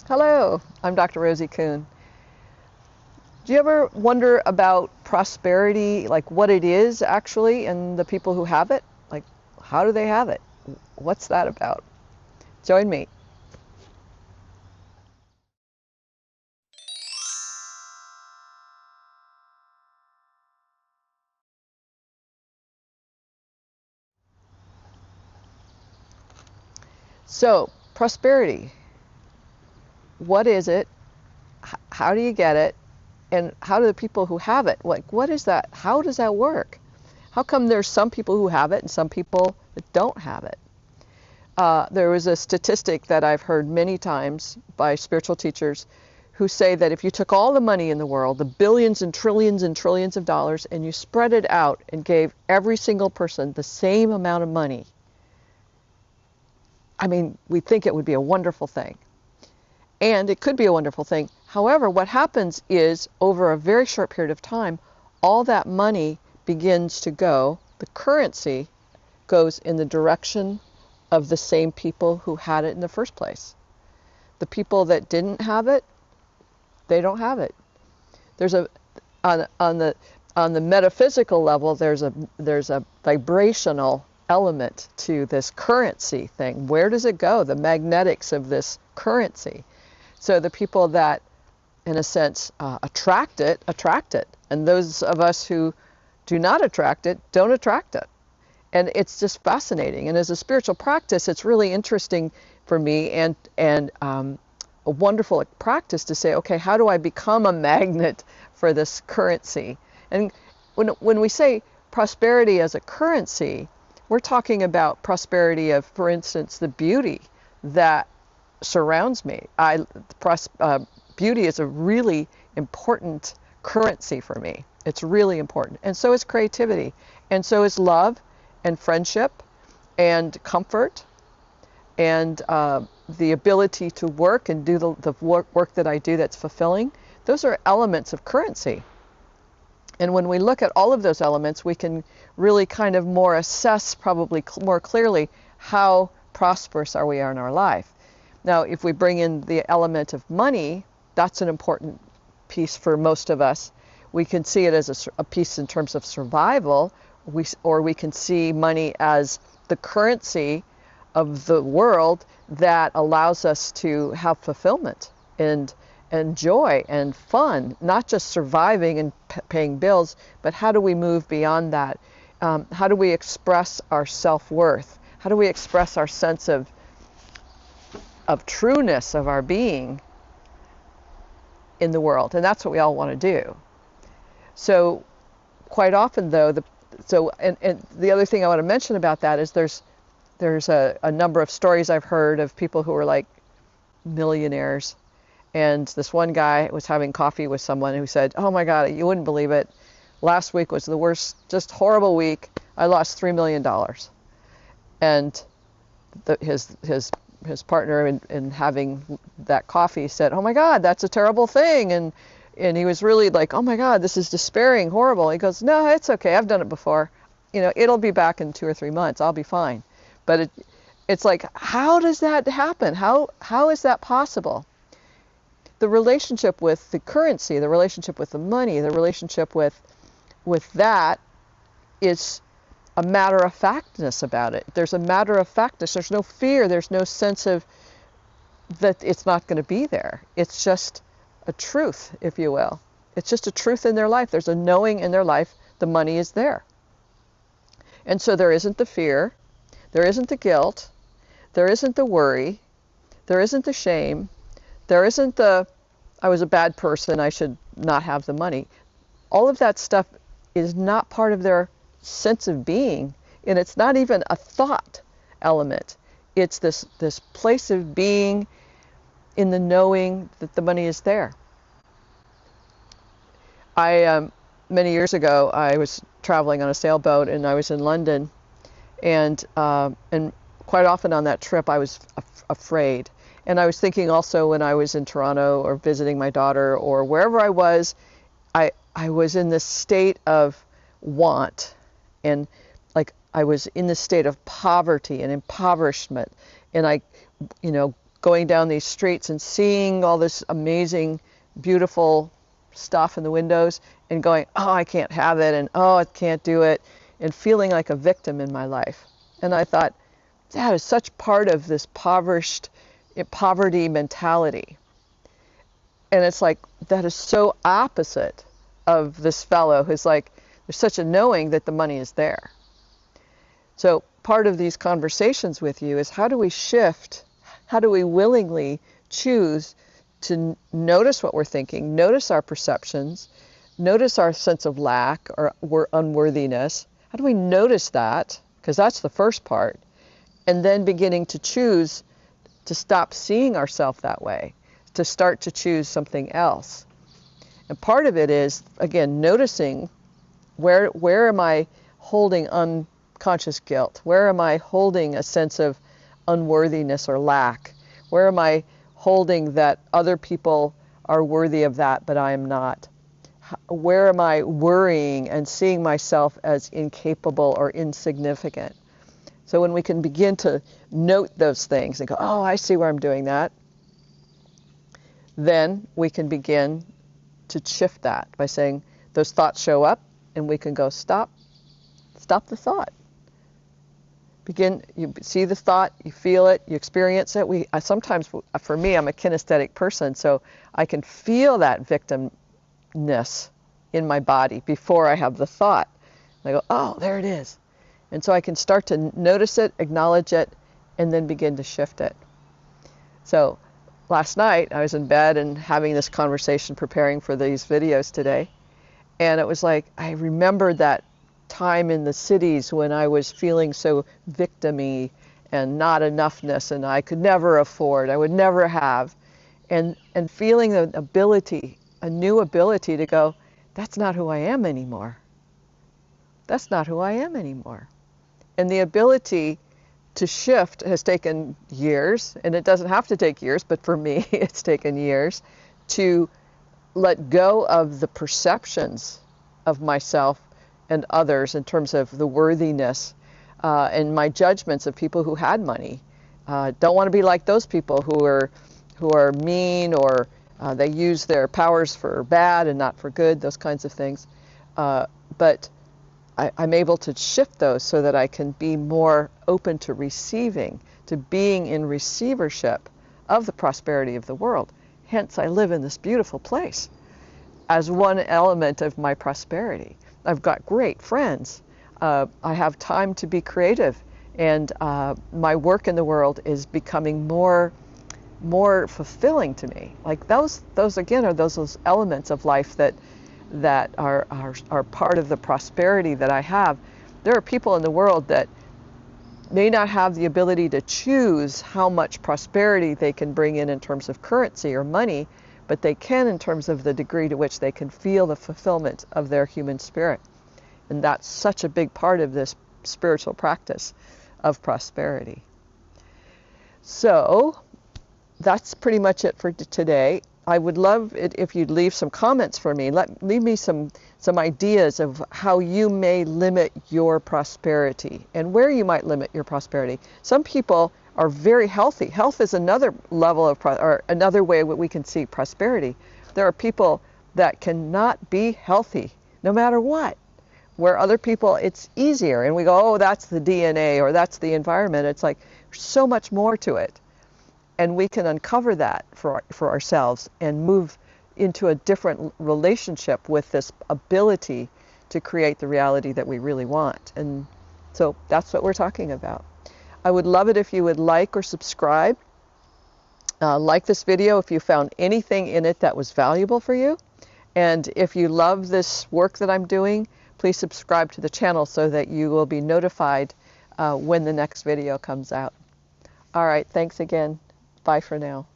Hello, I'm Dr. Rosie Kuhn. Do you ever wonder about prosperity, like what it is actually, and the people who have it? Like, how do they have it? What's that about? Join me. So, prosperity, what is it? How do you get it? And how do the people who have it, like, what is that? How does that work? How come there's some people who have it and some people that don't have it? There was a statistic that I've heard many times by spiritual teachers who say that if you took all the money in the world, the billions and trillions of dollars, and you spread it out and gave every single person the same amount of money, I mean, we think it would be a wonderful thing. And it could be a wonderful thing. However, what happens is over a very short period of time, all that money begins to go, the currency goes in the direction of the same people who had it in the first place. The people that didn't have it, they don't have it. There's a on the metaphysical level, there's a vibrational element to this currency thing. Where does it go? The magnetics of this currency. So the people that, in a sense, attract it, and those of us who do not attract it, don't attract it. And it's just fascinating. And as a spiritual practice, it's really interesting for me and a wonderful practice to say, okay, how do I become a magnet for this currency? And when we say prosperity as a currency, we're talking about prosperity of, for instance, the beauty that surrounds me. Beauty is a really important currency for me. It's really important. And so is creativity. And so is love and friendship and comfort and the ability to work and do the work that I do that's fulfilling. Those are elements of currency. And when we look at all of those elements, we can really kind of more assess, probably more clearly, how prosperous are we in our life. Now, if we bring in the element of money, that's an important piece for most of us. We can see it as a piece in terms of survival, or we can see money as the currency of the world that allows us to have fulfillment and joy and fun, not just surviving and paying bills, but how do we move beyond that? How do we express our self-worth? How do we express our sense of trueness of our being in the world? And that's what we all want to do. So quite often, though, and the other thing I want to mention about that is there's a number of stories I've heard of people who are like millionaires. And this one guy was having coffee with someone who said, "Oh my God, you wouldn't believe it. Last week was the worst, just horrible week. I lost $3 million." And his partner in having that coffee said, "Oh my God, that's a terrible thing." And he was really like, "Oh my God, this is despairing, horrible." He goes, "No, it's okay. I've done it before. It'll be back in 2 or 3 months. I'll be fine." But it's like, how does that happen? How is that possible? The relationship with the currency, the relationship with the money, the relationship with that is a matter-of-factness about it. There's a matter-of-factness. There's no fear. There's no sense of that it's not going to be there. It's just a truth, if you will. It's just a truth in their life. There's a knowing in their life the money is there. And so there isn't the fear. There isn't the guilt. There isn't the worry. There isn't the shame. There isn't the, I was a bad person, I should not have the money. All of that stuff is not part of their sense of being, and it's not even a thought element. It's this place of being in the knowing that the money is there. Many years ago, I was traveling on a sailboat, and I was in London, and quite often on that trip, I was afraid. And I was thinking also when I was in Toronto or visiting my daughter or wherever I was in this state of want, and like I was in this state of poverty and impoverishment, and I going down these streets and seeing all this amazing, beautiful stuff in the windows and going, oh, I can't have it, and oh, I can't do it, and feeling like a victim in my life. And I thought, that is such part of this poverty mentality. And it's like, that is so opposite of this fellow who's like, there's such a knowing that the money is there. So part of these conversations with you is, how do we shift? How do we willingly choose to notice what we're thinking, notice our perceptions, notice our sense of lack or unworthiness? How do we notice that? Because that's the first part. And then beginning to choose to stop seeing ourselves that way, to start to choose something else. And part of it is, again, noticing where am I holding unconscious guilt? Where am I holding a sense of unworthiness or lack? Where am I holding that other people are worthy of that, but I am not? Where am I worrying and seeing myself as incapable or insignificant? So when we can begin to note those things and go, oh, I see where I'm doing that, then we can begin to shift that by saying, those thoughts show up, and we can go, stop the thought. You see the thought, you feel it, you experience it. Sometimes, for me, I'm a kinesthetic person, so I can feel that victimness in my body before I have the thought. And I go, oh, there it is. And so I can start to notice it, acknowledge it, and then begin to shift it. So last night, I was in bed and having this conversation, preparing for these videos today. And it was like, I remembered that time in the cities when I was feeling so victim-y and not enoughness, and I could never afford, I would never have. And feeling the ability, a new ability to go, that's not who I am anymore. That's not who I am anymore. And the ability to shift has taken years, and it doesn't have to take years, but for me, it's taken years to let go of the perceptions of myself and others in terms of the worthiness and my judgments of people who had money. Don't want to be like those people who are mean, or they use their powers for bad and not for good, those kinds of things. But I'm able to shift those so that I can be more open to receiving, to being in receivership of the prosperity of the world. Hence, I live in this beautiful place as one element of my prosperity. I've got great friends. I have time to be creative, and my work in the world is becoming more fulfilling to me. Like those again are those elements of life that are part of the prosperity that I have. There are people in the world that may not have the ability to choose how much prosperity they can bring in terms of currency or money, but they can in terms of the degree to which they can feel the fulfillment of their human spirit. And that's such a big part of this spiritual practice of prosperity. So that's pretty much it for today. I would love it if you'd leave some comments for me. Leave me some ideas of how you may limit your prosperity and where you might limit your prosperity. Some people are very healthy. Health is another level of, or another way that we can see prosperity. There are people that cannot be healthy no matter what, where other people it's easier, and we go, oh, that's the DNA or that's the environment. It's like so much more to it. And we can uncover that for ourselves and move into a different relationship with this ability to create the reality that we really want. And so that's what we're talking about. I would love it if you would like or subscribe. Like this video if you found anything in it that was valuable for you. And if you love this work that I'm doing, please subscribe to the channel so that you will be notified when the next video comes out. All right, thanks again. Bye for now.